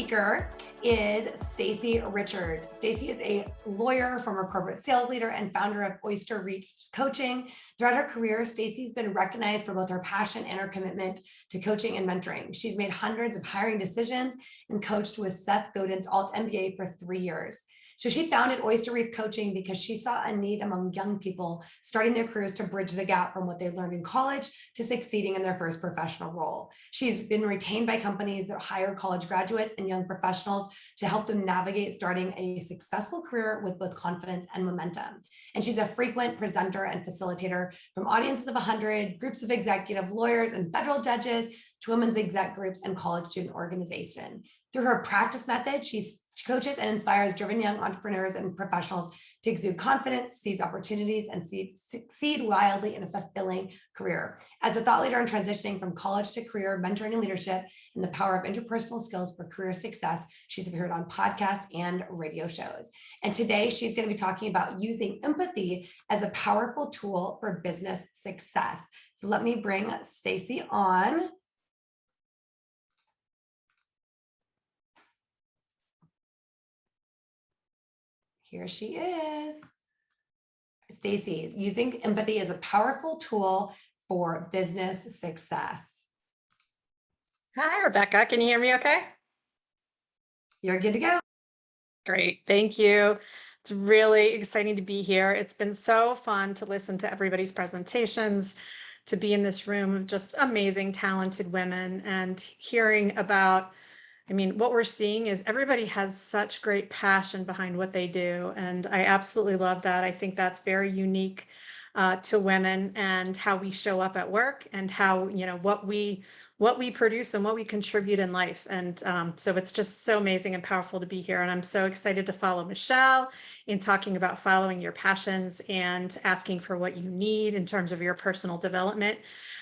speaker is Stacy Richards. Stacy is a lawyer, former corporate sales leader, and founder of OysterReef Coaching. Throughout her career, Stacy's been recognized for both her passion and her commitment to coaching and mentoring. She's made hundreds of hiring decisions and coached with Seth Godin's Alt MBA for 3 years. So she founded OysterReef Coaching because she saw a need among young people starting their careers to bridge the gap from what they learned in college to succeeding in their first professional role. She's been retained by companies that hire college graduates and young professionals to help them navigate starting a successful career with both confidence and momentum. And she's a frequent presenter and facilitator from audiences of 100, groups of executive lawyers and federal judges, to women's exec groups and college student organization. Through her practice method, she coaches and inspires driven young entrepreneurs and professionals to exude confidence, seize opportunities, and succeed wildly in a fulfilling career. As a thought leader in transitioning from college to career, mentoring and leadership, and the power of interpersonal skills for career success, she's appeared on podcasts and radio shows. And today she's going to be talking about using empathy as a powerful tool for business success. So let me bring Stacy on. Here she is. Stacy, using empathy as a powerful tool for business success. Hi, Rebecca. Can you hear me okay? You're good to go. Great. Thank you. It's really exciting to be here. It's been so fun to listen to everybody's presentations, to be in this room of just amazing, talented women and hearing about, what we're seeing is everybody has such great passion behind what they do. And I absolutely love that. I think that's very unique to women and how we show up at work and how, what we produce and what we contribute in life. And so it's just so amazing and powerful to be here. And I'm so excited to follow Michelle in talking about following your passions and asking for what you need in terms of your personal development.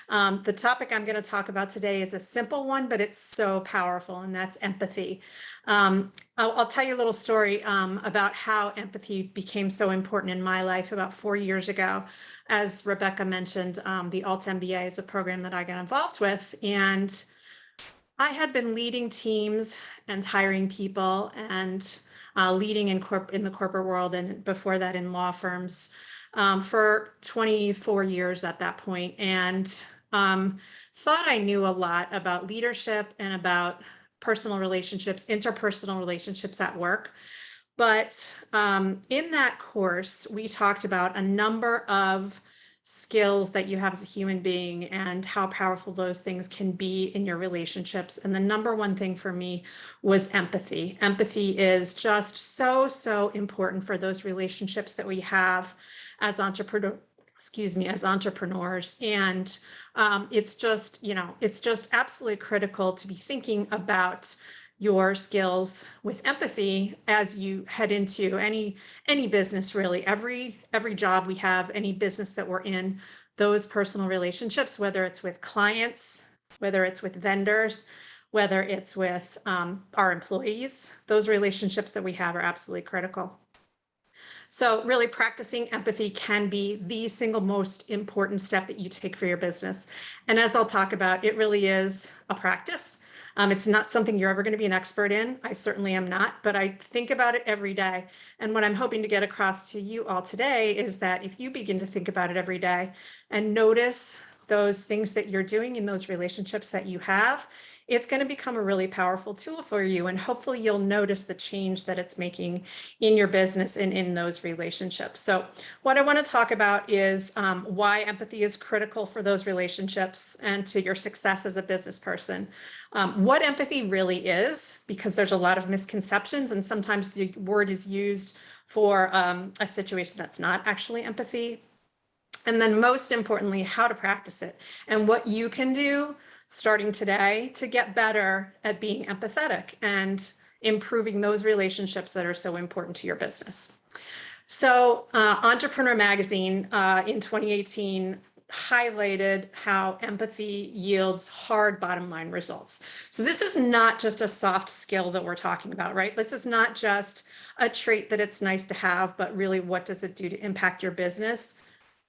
The topic I'm going to talk about today is a simple one, but it's so powerful, and that's empathy. I'll tell you a little story about how empathy became so important in my life about 4 years ago. As Rebecca mentioned, the Alt MBA is a program that I got involved with, and I had been leading teams and hiring people and leading in the corporate world, and before that in law firms for 24 years at that point, and thought I knew a lot about leadership and about personal relationships, interpersonal relationships at work. But in that course, we talked about a number of skills that you have as a human being and how powerful those things can be in your relationships. And the number one thing for me was empathy. Empathy is just so important for those relationships that we have as entrepreneurs. And it's just absolutely critical to be thinking about your skills with empathy as you head into any business, really. Every job we have, any business that we're in, those personal relationships, whether it's with clients, whether it's with vendors, whether it's with our employees, those relationships that we have are absolutely critical. So really practicing empathy can be the single most important step that you take for your business. And as I'll talk about, it really is a practice. It's not something you're ever going to be an expert in. I certainly am not, but I think about it every day. And what I'm hoping to get across to you all today is that if you begin to think about it every day and notice those things that you're doing in those relationships that you have, it's going to become a really powerful tool for you. And hopefully you'll notice the change that it's making in your business and in those relationships. So what I want to talk about is why empathy is critical for those relationships and to your success as a business person. What empathy really is, because there's a lot of misconceptions and sometimes the word is used for a situation that's not actually empathy. And then most importantly, how to practice it and what you can do starting today to get better at being empathetic and improving those relationships that are so important to your business. So Entrepreneur Magazine in 2018 highlighted how empathy yields hard bottom line results. So this is not just a soft skill that we're talking about, right? This is not just a trait that it's nice to have, but really what does it do to impact your business?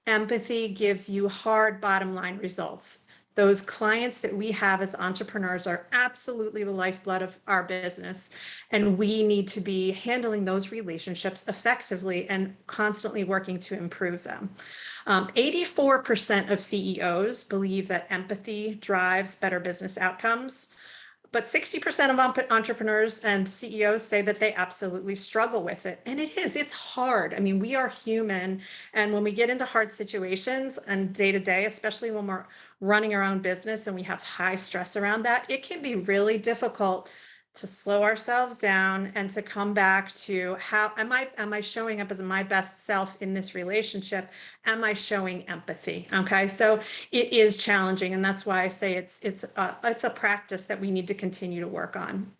Empathy gives you hard bottom line results. Those clients that we have as entrepreneurs are absolutely the lifeblood of our business. And we need to be handling those relationships effectively and constantly working to improve them. 84% of CEOs believe that empathy drives better business outcomes. But 60% of entrepreneurs and CEOs say that they absolutely struggle with it. And it's hard. I mean, we are human. And when we get into hard situations and day to day, especially when we're running our own business and we have high stress around that, it can be really difficult to slow ourselves down and to come back to how am I showing up as my best self in this relationship? Am I showing empathy? Okay, so it is challenging, and that's why I say it's a practice that we need to continue to work on.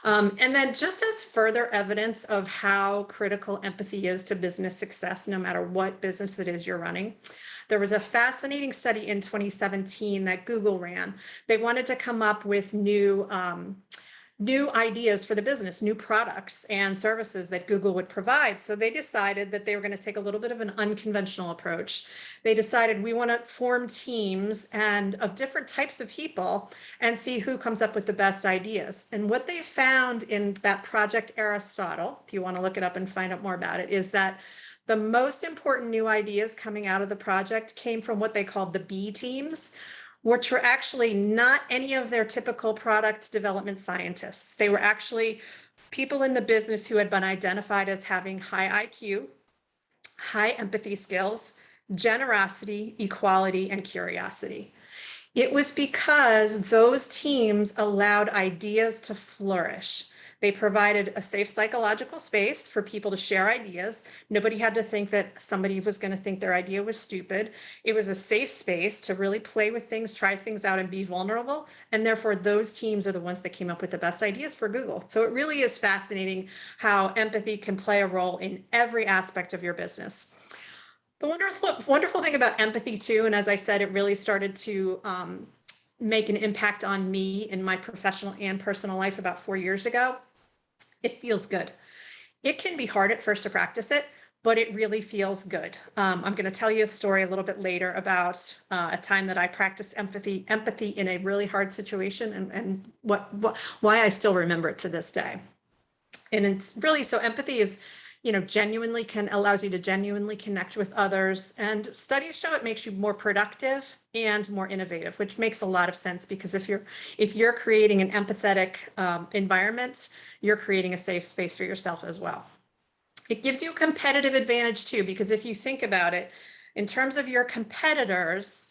And then just as further evidence of how critical empathy is to business success, no matter what business it is you're running, there was a fascinating study in 2017 that Google ran. They wanted to come up with new ideas for the business, new products and services that Google would provide. So they decided that they were going to take a little bit of an unconventional approach. They decided we want to form teams and of different types of people and see who comes up with the best ideas. And what they found in that Project Aristotle, if you want to look it up and find out more about it, is that the most important new ideas coming out of the project came from what they called the B teams, which were actually not any of their typical product development scientists. They were actually people in the business who had been identified as having high IQ, high empathy skills, generosity, equality, and curiosity. It was because those teams allowed ideas to flourish. They provided a safe psychological space for people to share ideas. Nobody had to think that somebody was going to think their idea was stupid. It was a safe space to really play with things, try things out, and be vulnerable. And therefore, those teams are the ones that came up with the best ideas for Google. So it really is fascinating how empathy can play a role in every aspect of your business. The wonderful thing about empathy too, and as I said, it really started to make an impact on me in my professional and personal life about 4 years ago. It feels good. It can be hard at first to practice it, but it really feels good. I'm going to tell you a story a little bit later about a time that I practiced empathy in a really hard situation and why I still remember it to this day. And it's really, so empathy is, genuinely allows you to genuinely connect with others. And studies show it makes you more productive and more innovative, which makes a lot of sense because if you're creating an empathetic environment, you're creating a safe space for yourself as well. It gives you a competitive advantage too, because if you think about it, in terms of your competitors,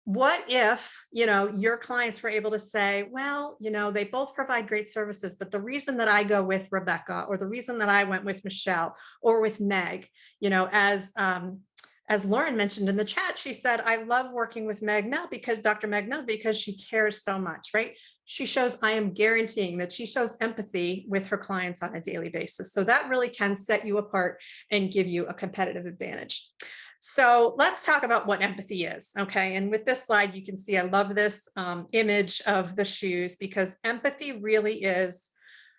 what if, your clients were able to say, well, they both provide great services, but the reason that I go with Rebecca, or the reason that I went with Michelle or with Meg, as Lauren mentioned in the chat, she said, I love working with Dr. Meg Mel, because she cares so much, right? I am guaranteeing that she shows empathy with her clients on a daily basis. So that really can set you apart and give you a competitive advantage. So let's talk about what empathy is, okay? And with this slide, you can see I love this image of the shoes, because empathy really is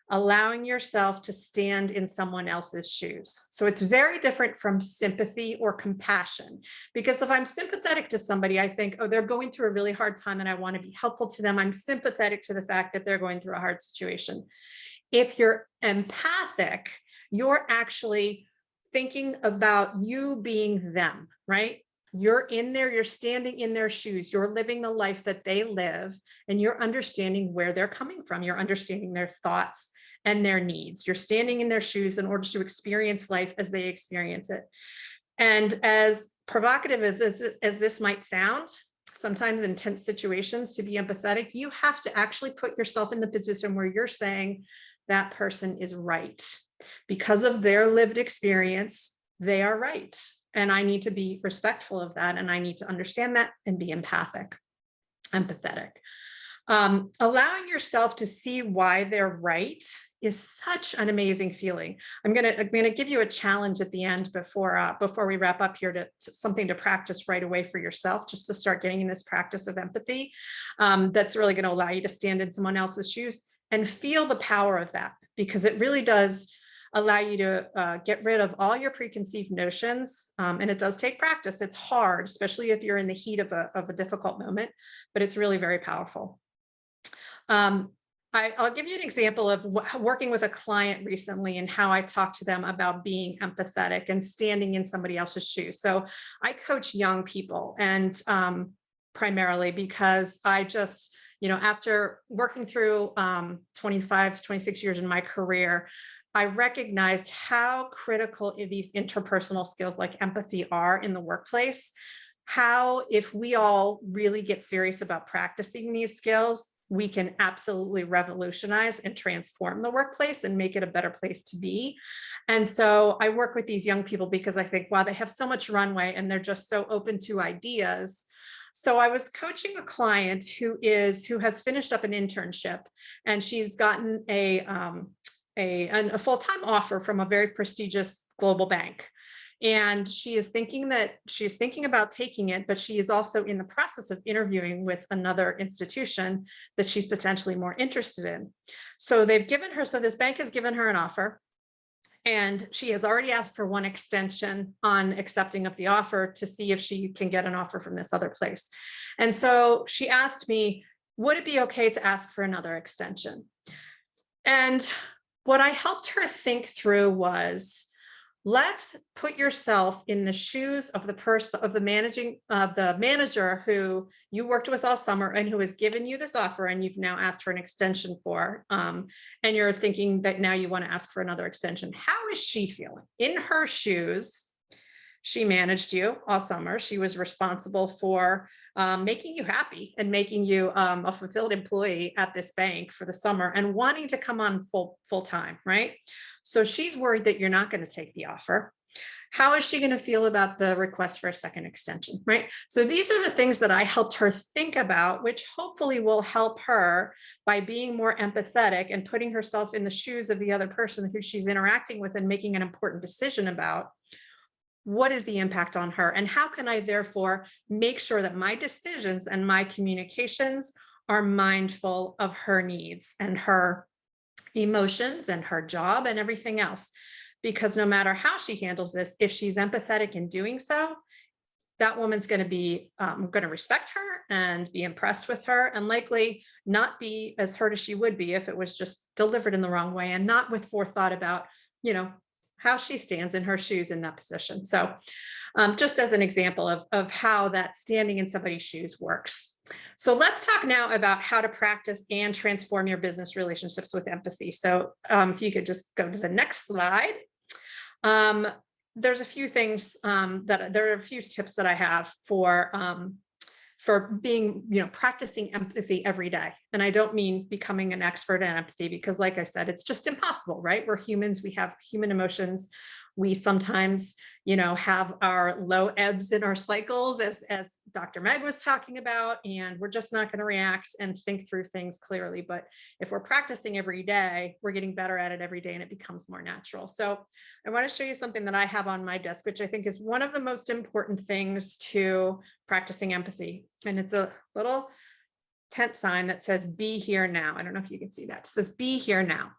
allowing yourself to stand in someone else's shoes. So it's very different from sympathy or compassion, because if I'm sympathetic to somebody, I think, oh, they're going through a really hard time and I want to be helpful to them. I'm sympathetic to the fact that they're going through a hard situation. If you're empathic, you're actually thinking about you being them, right? You're in there, you're standing in their shoes, you're living the life that they live, and you're understanding where they're coming from. You're understanding their thoughts and their needs. You're standing in their shoes in order to experience life as they experience it. And as provocative as this might sound, sometimes in tense situations, to be empathetic, you have to actually put yourself in the position where you're saying that person is right. Because of their lived experience, they are right. And I need to be respectful of that. And I need to understand that and be empathetic. Allowing yourself to see why they're right is such an amazing feeling. I'm gonna give you a challenge at the end before we wrap up here to something to practice right away for yourself, just to start getting in this practice of empathy. That's really going to allow you to stand in someone else's shoes and feel the power of that, because it really does allow you to get rid of all your preconceived notions. And it does take practice. It's hard, especially if you're in the heat of a difficult moment, but it's really very powerful. I'll give you an example of working with a client recently and how I talked to them about being empathetic and standing in somebody else's shoes. So I coach young people, and primarily because I just, after working through 25, 26 years in my career, I recognized how critical these interpersonal skills like empathy are in the workplace. How, if we all really get serious about practicing these skills, we can absolutely revolutionize and transform the workplace and make it a better place to be. And so I work with these young people because I think, wow, they have so much runway and they're just so open to ideas. So I was coaching a client who has finished up an internship, and she's gotten a full-time offer from a very prestigious global bank. And she's thinking about taking it, but she is also in the process of interviewing with another institution that she's potentially more interested in. So this bank has given her an offer, and she has already asked for one extension on accepting of the offer to see if she can get an offer from this other place. And so she asked me, would it be okay to ask for another extension? And what I helped her think through was, let's put yourself in the shoes of the manager who you worked with all summer and who has given you this offer, and you've now asked for an extension for, and you're thinking that now you want to ask for another extension. How is she feeling? In her shoes, she managed you all summer. She was responsible for making you happy and making you a fulfilled employee at this bank for the summer and wanting to come on full time, right? So she's worried that you're not going to take the offer. How is she going to feel about the request for a second extension, right? So these are the things that I helped her think about, which hopefully will help her by being more empathetic and putting herself in the shoes of the other person who she's interacting with and making an important decision about. What is the impact on her? And how can I therefore make sure that my decisions and my communications are mindful of her needs and her emotions and her job and everything else? Because no matter how she handles this, if she's empathetic in doing so, that woman's going to respect her and be impressed with her, and likely not be as hurt as she would be if it was just delivered in the wrong way and not with forethought about, how she stands in her shoes in that position. So just as an example of how that standing in somebody's shoes works. So let's talk now about how to practice and transform your business relationships with empathy. So if you could just go to the next slide. There's a few things there are a few tips that I have for being, practicing empathy every day. And I don't mean becoming an expert in empathy, because like I said, it's just impossible, right? We're humans, we have human emotions. We sometimes, have our low ebbs in our cycles, as Dr. Meg was talking about, and we're just not going to react and think through things clearly. But if we're practicing every day, we're getting better at it every day, and it becomes more natural. So I want to show you something that I have on my desk, which I think is one of the most important things to practicing empathy. And it's a little tent sign that says, "Be here now." I don't know if you can see that. It says, "Be here now."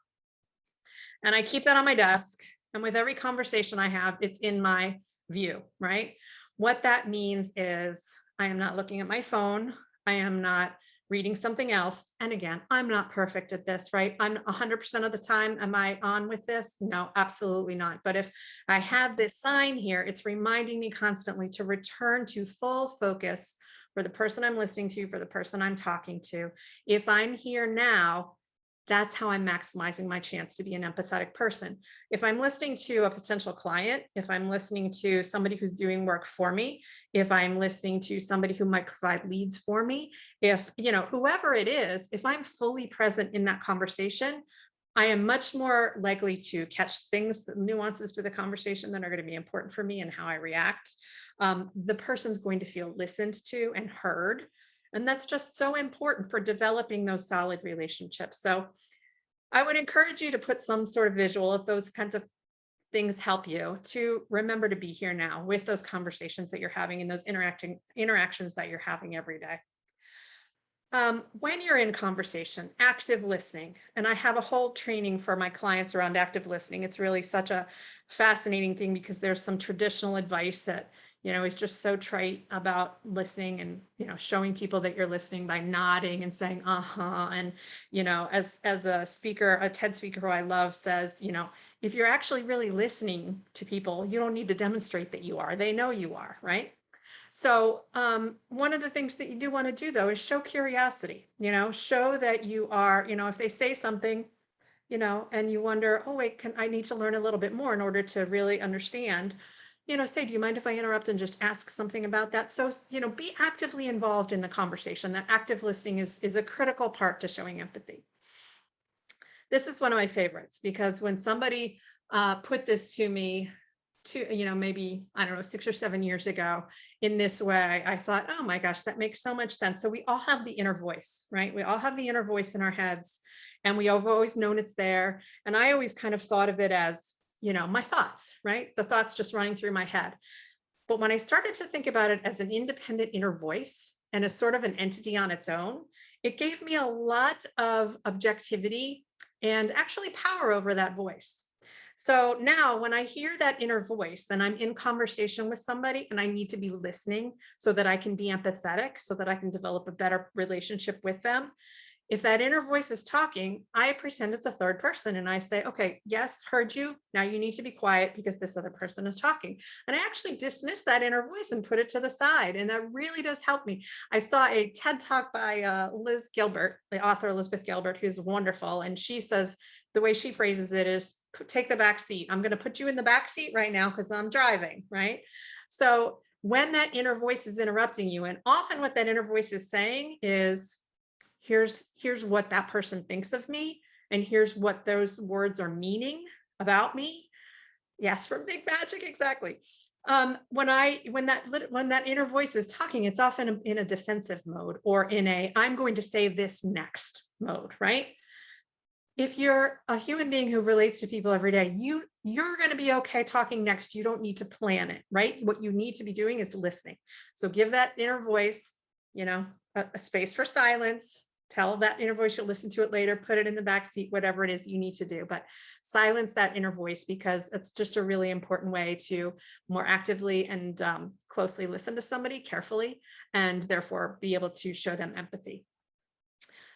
And I keep that on my desk. And with every conversation I have, it's in my view, right? What that means is I am not looking at my phone. I am not reading something else. And again, I'm not perfect at this, right? I'm 100% of the time. Am I on with this? No, absolutely not. But if I have this sign here, it's reminding me constantly to return to full focus for the person I'm listening to, for the person I'm talking to. If I'm here now, that's how I'm maximizing my chance to be an empathetic person. If I'm listening to a potential client, if I'm listening to somebody who's doing work for me, if I'm listening to somebody who might provide leads for me, if, whoever it is, if I'm fully present in that conversation, I am much more likely to catch things, the nuances to the conversation that are going to be important for me and how I react. The person's going to feel listened to and heard. And that's just so important for developing those solid relationships. So I would encourage you to put some sort of visual if those kinds of things help you to remember to be here now with those conversations that you're having and those interactions that you're having every day. When you're in conversation, active listening, and I have a whole training for my clients around active listening. It's really such a fascinating thing because there's some traditional advice that, is just so trite about listening and, showing people that you're listening by nodding and saying, uh-huh. And, as a speaker, a TED speaker who I love says, if you're actually really listening to people, you don't need to demonstrate that you are. They know you are, right? So one of the things that you do want to do though is show curiosity, show that you are, if they say something, and you wonder, oh wait, I need to learn a little bit more in order to really understand, say, do you mind if I interrupt and just ask something about that? So, be actively involved in the conversation. That active listening is a critical part to showing empathy. This is one of my favorites because when somebody put this to me maybe, I don't know, 6 or 7 years ago in this way, I thought, oh my gosh, that makes so much sense. So we all have the inner voice, right? We all have the inner voice in our heads and we have always known it's there. And I always kind of thought of it as, my thoughts, right? The thoughts just running through my head. But when I started to think about it as an independent inner voice and as sort of an entity on its own, it gave me a lot of objectivity and actually power over that voice. So now when I hear that inner voice and I'm in conversation with somebody and I need to be listening so that I can be empathetic, so that I can develop a better relationship with them, if that inner voice is talking, I pretend it's a third person and I say, okay, yes, heard you. Now you need to be quiet because this other person is talking. And I actually dismiss that inner voice and put it to the side. And that really does help me. I saw a TED talk by Liz Gilbert, the author Elizabeth Gilbert, who's wonderful. And she says, the way she phrases it is take the back seat. I'm going to put you in the back seat right now because I'm driving, right? So when that inner voice is interrupting you, and often what that inner voice is saying is, here's what that person thinks of me, and here's what those words are meaning about me. Yes, from Big Magic, exactly. When that inner voice is talking, it's often in a defensive mode or in a I'm going to say this next mode, right? If you're a human being who relates to people every day, you're going to be okay talking next. You don't need to plan it, right? What you need to be doing is listening. So give that inner voice, a space for silence. Tell that inner voice you'll listen to it later, put it in the back seat, whatever it is you need to do, but silence that inner voice because it's just a really important way to more actively and closely listen to somebody carefully and therefore be able to show them empathy.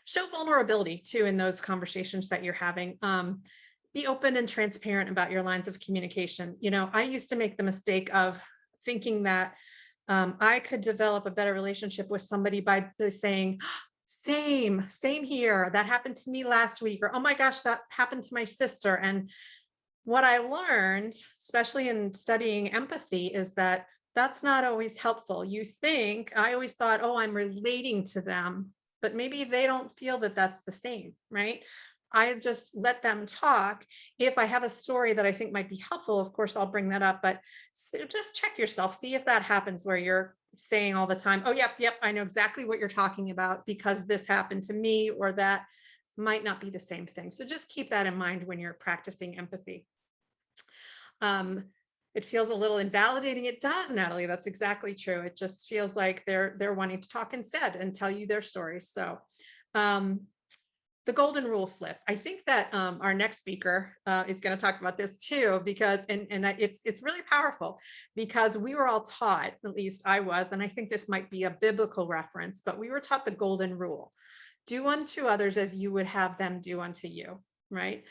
Show vulnerability too in those conversations that you're having. Be open and transparent about your lines of communication. I used to make the mistake of thinking that I could develop a better relationship with somebody by saying, same here. That happened to me last week, or, oh my gosh, that happened to my sister. And what I learned, especially in studying empathy, is that that's not always helpful. I always thought, oh, I'm relating to them, but maybe they don't feel that that's the same, right? I just let them talk. If I have a story that I think might be helpful, of course, I'll bring that up, but just check yourself, see if that happens where you're saying all the time, oh, yep, I know exactly what you're talking about because this happened to me, or that might not be the same thing. So just keep that in mind when you're practicing empathy. It feels a little invalidating. It does, Natalie. That's exactly true. It just feels like they're wanting to talk instead and tell you their stories. So the golden rule flip. I think that our next speaker is going to talk about this too, because it's really powerful because we were all taught, at least I was, and I think this might be a biblical reference, but we were taught the golden rule: do unto others as you would have them do unto you, right?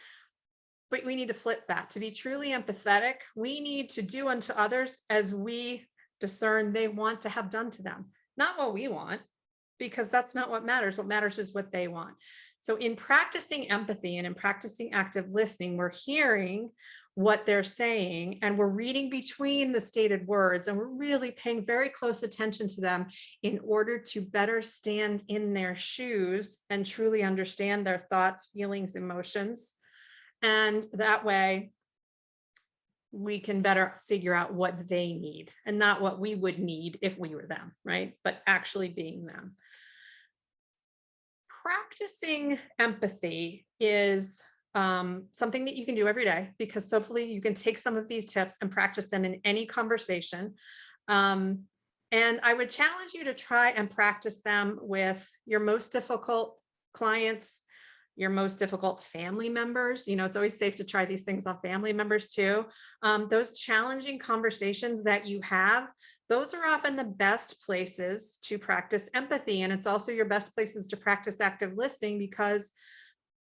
But we need to flip that. To be truly empathetic, we need to do unto others as we discern they want to have done to them, not what we want, because that's not what matters. What matters is what they want. So in practicing empathy and in practicing active listening, we're hearing what they're saying and we're reading between the stated words, and we're really paying very close attention to them in order to better stand in their shoes and truly understand their thoughts, feelings, emotions. And that way we can better figure out what they need and not what we would need if we were them, right? But actually being them. Practicing empathy is something that you can do every day, because hopefully you can take some of these tips and practice them in any conversation. And I would challenge you to try and practice them with your most difficult clients, your most difficult family members. It's always safe to try these things on family members too. Those challenging conversations that you have, those are often the best places to practice empathy. And it's also your best places to practice active listening, because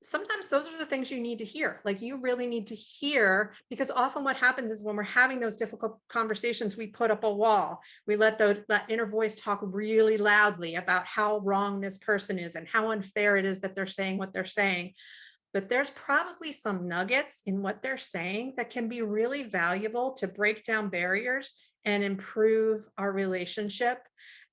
sometimes those are the things you need to hear. Like, you really need to hear, because often what happens is when we're having those difficult conversations, we put up a wall. We let that inner voice talk really loudly about how wrong this person is and how unfair it is that they're saying what they're saying. But there's probably some nuggets in what they're saying that can be really valuable to break down barriers and improve our relationship.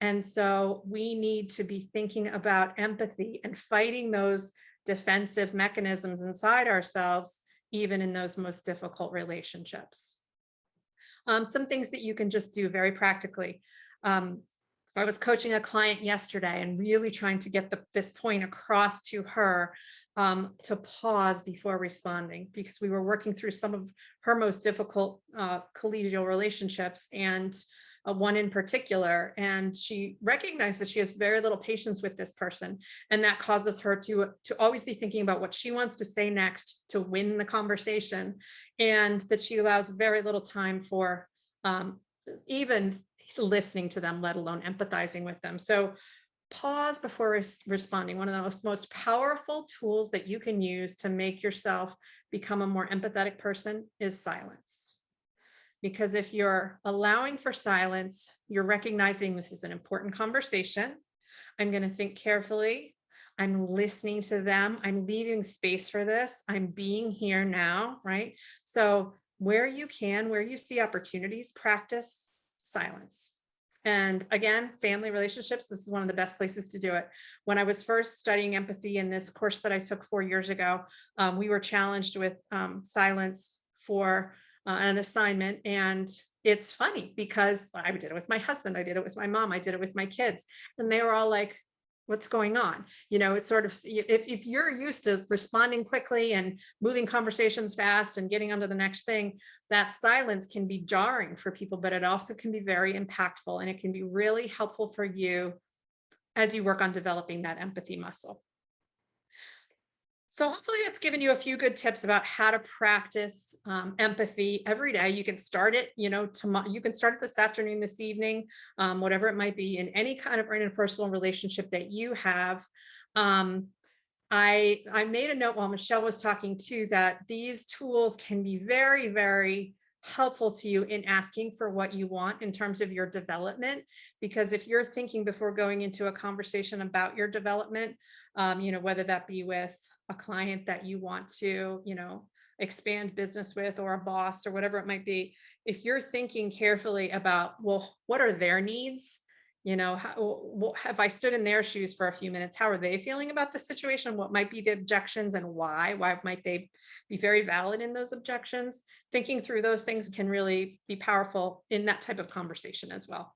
And so we need to be thinking about empathy and fighting those defensive mechanisms inside ourselves, even in those most difficult relationships. Some things that you can just do very practically. I was coaching a client yesterday and really trying to get this point across to her, to pause before responding, because we were working through some of her most difficult collegial relationships, and one in particular. And she recognized that she has very little patience with this person. And that causes her to always be thinking about what she wants to say next to win the conversation. And that she allows very little time for even listening to them, let alone empathizing with them. So pause before responding. One of the most powerful tools that you can use to make yourself become a more empathetic person is silence. Because if you're allowing for silence, you're recognizing this is an important conversation. I'm going to think carefully. I'm listening to them. I'm leaving space for this. I'm being here now, right? So where you can, where you see opportunities, practice silence. And again, family relationships, this is one of the best places to do it. When I was first studying empathy in this course that I took 4 years ago, we were challenged with silence for an assignment. And it's funny because I did it with my husband, I did it with my mom, I did it with my kids, and they were all like, what's going on? It's sort of, if you're used to responding quickly and moving conversations fast and getting on to the next thing, that silence can be jarring for people, but it also can be very impactful, and it can be really helpful for you as you work on developing that empathy muscle. So hopefully that's given you a few good tips about how to practice empathy every day. You can start it, tomorrow. You can start it this afternoon, this evening, whatever it might be, in any kind of interpersonal relationship that you have. I made a note while Michelle was talking too, that these tools can be very, very helpful to you in asking for what you want in terms of your development. Because if you're thinking before going into a conversation about your development, whether that be with a client that you want to, expand business with, or a boss, or whatever it might be, if you're thinking carefully about, well, what are their needs? Have I stood in their shoes for a few minutes? How are they feeling about the situation? What might be the objections, and why? Why might they be very valid in those objections? Thinking through those things can really be powerful in that type of conversation as well.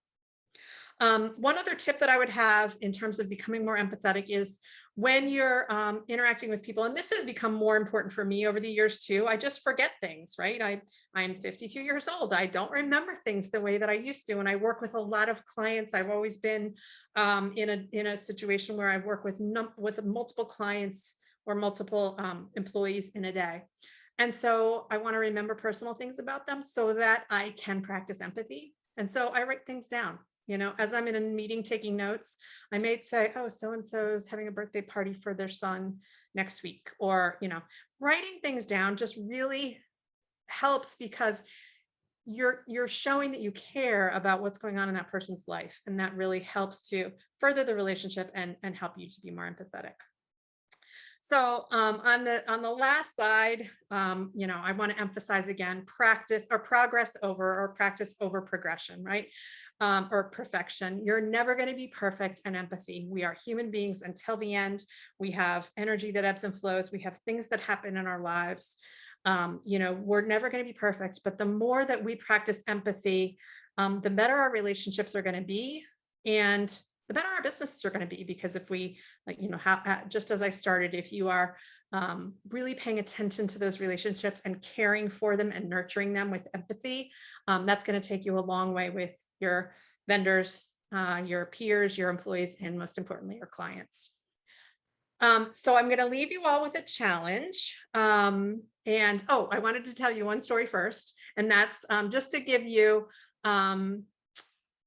One other tip that I would have in terms of becoming more empathetic is when you're interacting with people, and this has become more important for me over the years too, I just forget things, right? I'm 52 years old. I don't remember things the way that I used to. And I work with a lot of clients. I've always been in a situation where I work with multiple clients or multiple employees in a day. And so I want to remember personal things about them so that I can practice empathy. And so I write things down. As I'm in a meeting taking notes, I may say, oh, so-and-so is having a birthday party for their son next week. Or, writing things down just really helps, because you're showing that you care about what's going on in that person's life. And that really helps to further the relationship and help you to be more empathetic. So on the last slide, I want to emphasize again, practice over progression, right? Or perfection. You're never going to be perfect in empathy. We are human beings until the end. We have energy that ebbs and flows. We have things that happen in our lives. We're never going to be perfect, but the more that we practice empathy, the better our relationships are going to be. And the better our businesses are going to be, because if we, just as I started, if you are really paying attention to those relationships and caring for them and nurturing them with empathy, that's going to take you a long way with the vendors, your peers, your employees, and most importantly, your clients. So I'm going to leave you all with a challenge. And I wanted to tell you one story first, and that's just to give you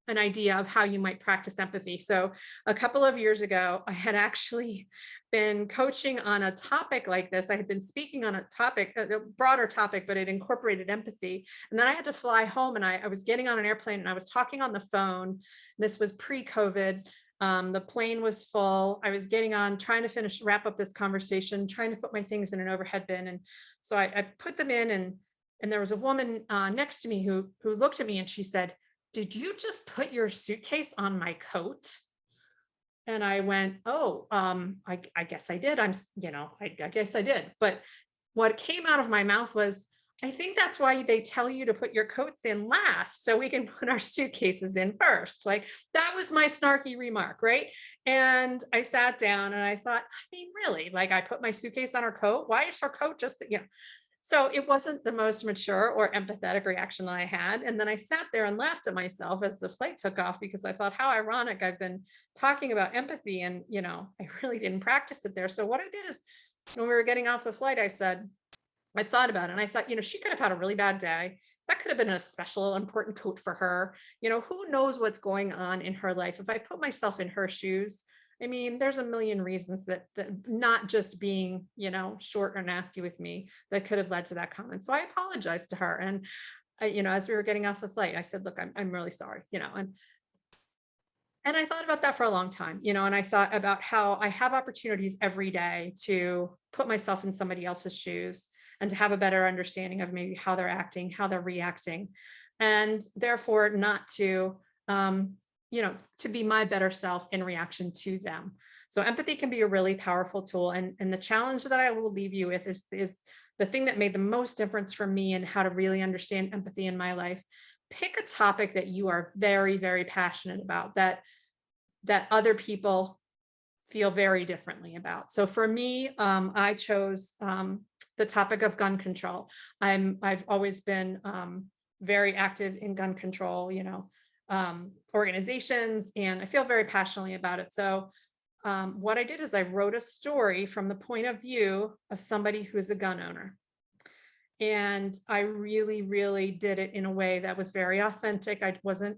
an idea of how you might practice empathy. So a couple of years ago, I had actually been coaching on a topic like this. I had been speaking on a topic, a broader topic, but it incorporated empathy. And then I had to fly home, and I was getting on an airplane, and I was talking on the phone. This was pre-COVID. The plane was full. I was getting on, trying to wrap up this conversation, trying to put my things in an overhead bin. And so I put them in, and there was a woman next to me who looked at me, and she said, "Did you just put your suitcase on my coat?" And I went, "Oh, I guess I did. I guess I did." But what came out of my mouth was, "I think that's why they tell you to put your coats in last, so we can put our suitcases in first." Like, that was my snarky remark, right? And I sat down and I thought, I mean, really, like, I put my suitcase on her coat. Why is her coat just, So it wasn't the most mature or empathetic reaction that I had. And then I sat there and laughed at myself as the flight took off, because I thought, how ironic. I've been talking about empathy and, I really didn't practice it there. So what I did is, when we were getting off the flight, I thought about it, and I thought, she could have had a really bad day. That could have been a special important coat for her. Who knows what's going on in her life? If I put myself in her shoes, I mean, there's a million reasons that not just being, short or nasty with me, that could have led to that comment. So I apologized to her. And, as we were getting off the flight, I said, "Look, I'm really sorry," and I thought about that for a long time, and I thought about how I have opportunities every day to put myself in somebody else's shoes and to have a better understanding of maybe how they're acting, how they're reacting, and therefore not to, to be my better self in reaction to them. So empathy can be a really powerful tool. And the challenge that I will leave you with is the thing that made the most difference for me and how to really understand empathy in my life. Pick a topic that you are very, very passionate about, that other people feel very differently about. So for me, I chose the topic of gun control. I've always been very active in gun control, organizations, and I feel very passionately about it. So what I did is I wrote a story from the point of view of somebody who is a gun owner. And I really, really did it in a way that was very authentic. I wasn't,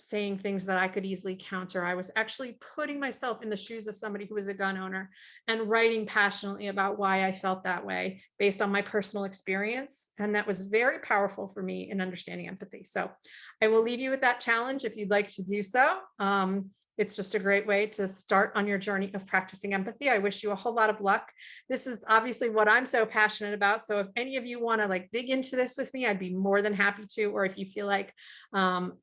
saying things that I could easily counter. I was actually putting myself in the shoes of somebody who was a gun owner and writing passionately about why I felt that way based on my personal experience. And that was very powerful for me in understanding empathy. So I will leave you with that challenge if you'd like to do so. It's just a great way to start on your journey of practicing empathy. I wish you a whole lot of luck. This is obviously what I'm so passionate about. So if any of you want to dig into this with me, I'd be more than happy to. Or if you feel like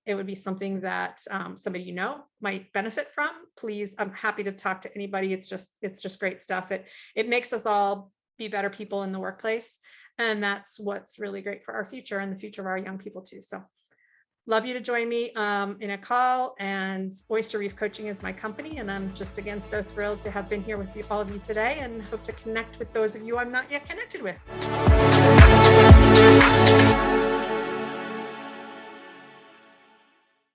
it would be something that somebody might benefit from, please, I'm happy to talk to anybody. It's just great stuff. It makes us all be better people in the workplace. And that's what's really great for our future and the future of our young people too. So love you to join me in a call, and OysterReef Coaching is my company. And I'm just, again, so thrilled to have been here with all of you today, and hope to connect with those of you I'm not yet connected with.